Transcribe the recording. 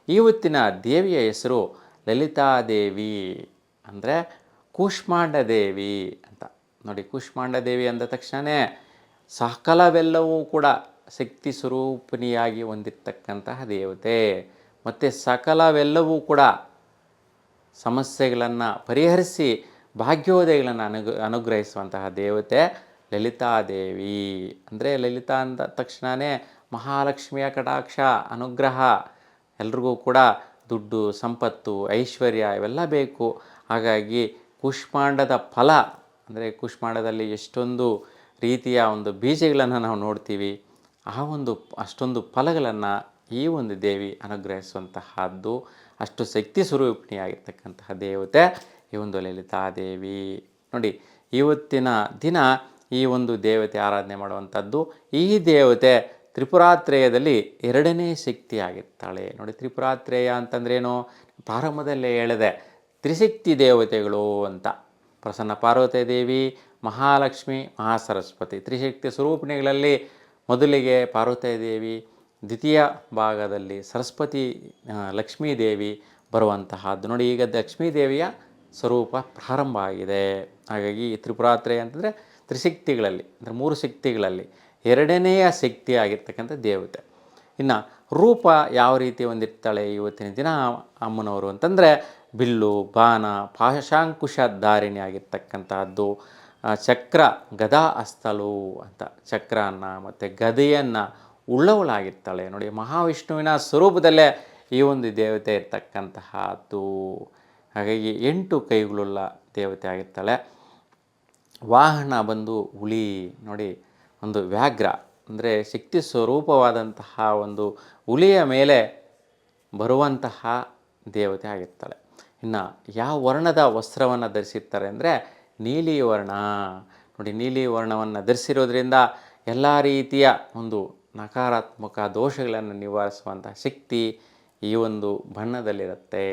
ಇವತ್ತಿನ ದೇವಿಯ ಹೆಸರು ಲಲಿತಾದೇವಿ, ಅಂದರೆ ಕೂಷ್ಮಾಂಡ ದೇವಿ ಅಂತ. ನೋಡಿ, ಕೂಷ್ಮಾಂಡ ದೇವಿ ಅಂದ ತಕ್ಷಣವೇ ಸಕಲವೆಲ್ಲವೂ ಕೂಡ ಶಕ್ತಿ ಸ್ವರೂಪಿಣಿಯಾಗಿ ಹೊಂದಿರತಕ್ಕಂತಹ ದೇವತೆ, ಮತ್ತು ಸಕಲವೆಲ್ಲವೂ ಕೂಡ ಸಮಸ್ಯೆಗಳನ್ನು ಪರಿಹರಿಸಿ ಭಾಗ್ಯೋದಯಗಳನ್ನು ಅನುಗ್ರಹಿಸುವಂತಹ ದೇವತೆ ಲಲಿತಾದೇವಿ. ಅಂದರೆ ಲಲಿತಾ ಅಂದ ತಕ್ಷಣವೇ ಮಹಾಲಕ್ಷ್ಮಿಯ ಕಟಾಕ್ಷ ಅನುಗ್ರಹ, ಎಲ್ರಿಗೂ ಕೂಡ ದುಡ್ಡು, ಸಂಪತ್ತು, ಐಶ್ವರ್ಯ ಇವೆಲ್ಲ ಬೇಕು. ಹಾಗಾಗಿ ಕೂಷ್ಮಾಂಡದ ಫಲ, ಅಂದರೆ ಕೂಷ್ಮಾಂಡದಲ್ಲಿ ಎಷ್ಟೊಂದು ರೀತಿಯ ಒಂದು ಬೀಜಗಳನ್ನು ನಾವು ನೋಡ್ತೀವಿ. ಅಷ್ಟೊಂದು ಫಲಗಳನ್ನು ಈ ಒಂದು ದೇವಿ ಅನುಗ್ರಹಿಸುವಂತಹದ್ದು. ಅಷ್ಟು ಶಕ್ತಿ ಸ್ವರೂಪಿಣಿಯಾಗಿರ್ತಕ್ಕಂತಹ ದೇವತೆ ಈ ಒಂದು ಲಲಿತಾದೇವಿ. ನೋಡಿ, ಇವತ್ತಿನ ದಿನ ಈ ಒಂದು ದೇವತೆ ಆರಾಧನೆ ಮಾಡುವಂಥದ್ದು. ಈ ದೇವತೆ ತ್ರಿಪುರಾತ್ರೇಯದಲ್ಲಿ 2ನೇ ಶಕ್ತಿಯಾಗಿರ್ತಾಳೆ. ನೋಡಿ, ತ್ರಿಪುರಾತ್ರೇಯ ಅಂತಂದ್ರೇನು? ಪ್ರಾರಂಭದಲ್ಲೇ ಹೇಳಿದೆ, ತ್ರಿಶಕ್ತಿ ದೇವತೆಗಳು ಅಂತ. ಪ್ರಸನ್ನ ಪಾರ್ವತಿ ದೇವಿ, ಮಹಾಲಕ್ಷ್ಮಿ, ಮಹಾಸರಸ್ವತಿ ತ್ರಿಶಕ್ತಿ ಸ್ವರೂಪಿಣಿಗಳಲ್ಲಿ ಮೊದಲಿಗೆ ಪಾರ್ವತಿ ದೇವಿ, ದ್ವಿತೀಯ ಭಾಗದಲ್ಲಿ ಸರಸ್ವತಿ ಲಕ್ಷ್ಮೀದೇವಿ ಬರುವಂತಹದ್ದು. ನೋಡಿ, ಈಗ ಲಕ್ಷ್ಮೀದೇವಿಯ ಸ್ವರೂಪ ಪ್ರಾರಂಭ ಆಗಿದೆ. ಹಾಗಾಗಿ ತ್ರಿಪುರಾತ್ರೇಯ ಅಂತಂದರೆ ತ್ರಿಶಕ್ತಿಗಳಲ್ಲಿ, ಅಂದರೆ 3 ಶಕ್ತಿಗಳಲ್ಲಿ 2ನೇಯ ಶಕ್ತಿ ಆಗಿರ್ತಕ್ಕಂಥ ದೇವತೆ. ಇನ್ನು ರೂಪ ಯಾವ ರೀತಿ ಹೊಂದಿರ್ತಾಳೆ ಇವತ್ತಿನ ದಿನ ಅಮ್ಮನವರು ಅಂತಂದರೆ, ಬಿಲ್ಲು, ಬಾಣ, ಪಾಶಾಂಕುಶ ಧಾರಿಣಿ ಆಗಿರ್ತಕ್ಕಂತಹದ್ದು. ಚಕ್ರ ಗದಾ ಹಸ್ತಳು ಅಂತ, ಚಕ್ರವನ್ನು ಮತ್ತು ಗದೆಯನ್ನು ಉಳ್ಳವಳಾಗಿರ್ತಾಳೆ. ನೋಡಿ, ಮಹಾವಿಷ್ಣುವಿನ ಸ್ವರೂಪದಲ್ಲೇ ಈ ಒಂದು ದೇವತೆ ಇರ್ತಕ್ಕಂತಹದ್ದು. ಹಾಗಾಗಿ 8 ಕೈಗಳುಳ್ಳ ದೇವತೆ ಆಗಿರ್ತಾಳೆ. ವಾಹನ ಬಂದು ಹುಲಿ. ನೋಡಿ, ಒಂದು ವ್ಯಾಘ್ರ ಅಂದರೆ ಶಕ್ತಿ ಸ್ವರೂಪವಾದಂತಹ ಒಂದು ಹುಲಿಯ ಮೇಲೆ ಬರುವಂತಹ ದೇವತೆ ಆಗಿರ್ತಾಳೆ. ಇನ್ನು ಯಾವ ವರ್ಣದ ವಸ್ತ್ರವನ್ನು ಧರಿಸಿರ್ತಾರೆ ಅಂದರೆ ನೀಲಿ ವರ್ಣ. ನೋಡಿ, ನೀಲಿ ವರ್ಣವನ್ನು ಧರಿಸಿರೋದ್ರಿಂದ ಎಲ್ಲ ರೀತಿಯ ಒಂದು ನಕಾರಾತ್ಮಕ ದೋಷಗಳನ್ನು ನಿವಾರಿಸುವಂತಹ ಶಕ್ತಿ ಈ ಒಂದು ಬಣ್ಣದಲ್ಲಿರುತ್ತೆ.